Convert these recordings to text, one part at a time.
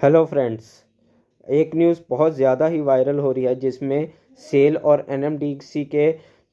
Hello friends, एक news बहुत ज़्यादा ही वायरल हो रही है जिसमें सेल और एनएमडीसी के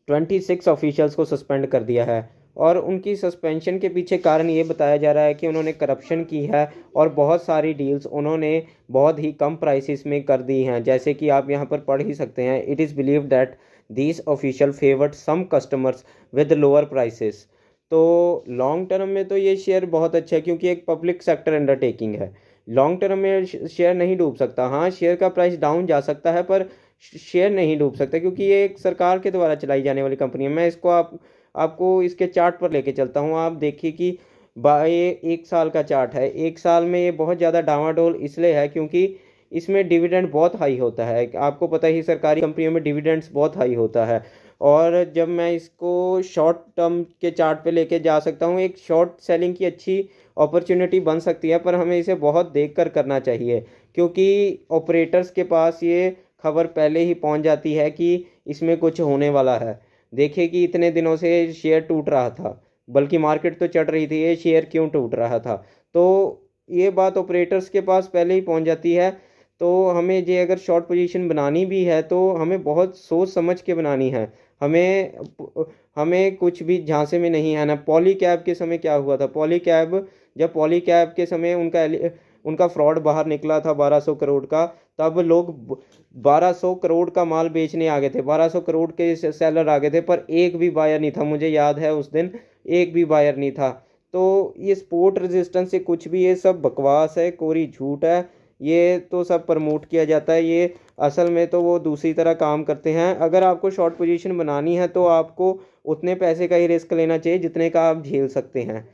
26 ऑफिशियल्स को सस्पेंड कर दिया है। और उनकी सस्पेंशन के पीछे कारण ये बताया जा रहा है कि उन्होंने करप्शन की है और बहुत सारी डील्स उन्होंने बहुत ही कम प्राइसेस में कर दी हैं। जैसे कि आप यहाँ पर पढ़ ही सकते हैं, it is believe that these official favoured some customers with lower prices. तो लॉन्ग टर्म में तो ये शेयर बहुत अच्छा है क्योंकि एक पब्लिक सेक्टर अंडरटेकिंग है। लॉन्ग टर्म में शेयर नहीं डूब सकता। हाँ, शेयर का प्राइस डाउन जा सकता है पर शेयर नहीं डूब सकता क्योंकि ये एक सरकार के द्वारा चलाई जाने वाली कंपनी है। मैं इसको आपको इसके चार्ट पर लेके चलता हूँ। आप देखिए कि ये 1 साल का चार्ट है। 1 साल में ये बहुत ज़्यादा डामाडोल इसलिए है क्योंकि इसमें डिविडेंड बहुत हाई होता है। आपको पता ही सरकारी कंपनियों में डिविडेंड्स बहुत हाई होता है। और जब मैं इसको शॉर्ट टर्म के चार्ट पे लेके जा सकता हूँ, एक शॉर्ट सेलिंग की अच्छी अपॉर्चुनिटी बन सकती है, पर हमें इसे बहुत देख कर करना चाहिए क्योंकि ऑपरेटर्स के पास ये खबर पहले ही पहुंच जाती है कि इसमें कुछ होने वाला है। देखिए कि इतने दिनों से शेयर टूट रहा था, बल्कि मार्केट तो चढ़ रही थी, ये शेयर क्यों टूट रहा था। तो ये बात ऑपरेटर्स के पास पहले ही पहुंच जाती है। तो हमें ये अगर शॉर्ट पोजीशन बनानी भी है तो हमें बहुत सोच समझ के बनानी है। हमें हमें कुछ भी झांसे में नहीं आना। पॉली कैब के समय क्या हुआ था? जब पॉली कैब के समय उनका फ्रॉड बाहर निकला था 1200 करोड़ का, तब लोग 1200 करोड़ का माल बेचने आ गए थे। 1200 करोड़ के सेलर आ गए थे पर एक भी बायर नहीं था। मुझे याद है उस दिन एक भी बायर नहीं था। तो ये सपोर्ट रेजिस्टेंस से कुछ भी, ये सब बकवास है, कोरी झूठ है। ये तो सब प्रमोट किया जाता है। ये असल में तो वो दूसरी तरह काम करते हैं। अगर आपको शॉर्ट पोजीशन बनानी है तो आपको उतने पैसे का ही रिस्क लेना चाहिए जितने का आप झेल सकते हैं।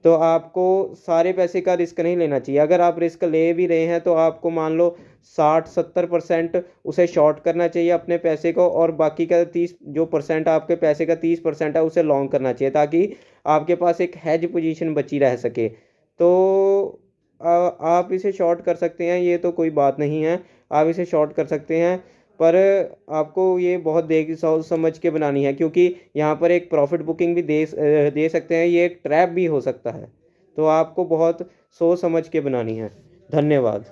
तो आपको सारे पैसे का रिस्क नहीं लेना चाहिए। अगर आप रिस्क ले भी रहे हैं तो आपको मान लो 60-70% उसे शॉर्ट करना चाहिए अपने पैसे को, और बाकी का 30 जो परसेंट आपके पैसे का 30% है उसे लॉन्ग करना चाहिए ताकि आपके पास एक हेज पोजीशन बची रह सके। तो आप इसे शॉर्ट कर सकते हैं, ये तो कोई बात नहीं है। आप इसे शॉर्ट कर सकते हैं पर आपको ये बहुत देख सोच समझ के बनानी है क्योंकि यहाँ पर एक प्रॉफिट बुकिंग भी दे सकते हैं। ये एक ट्रैप भी हो सकता है। तो आपको बहुत सोच समझ के बनानी है। धन्यवाद।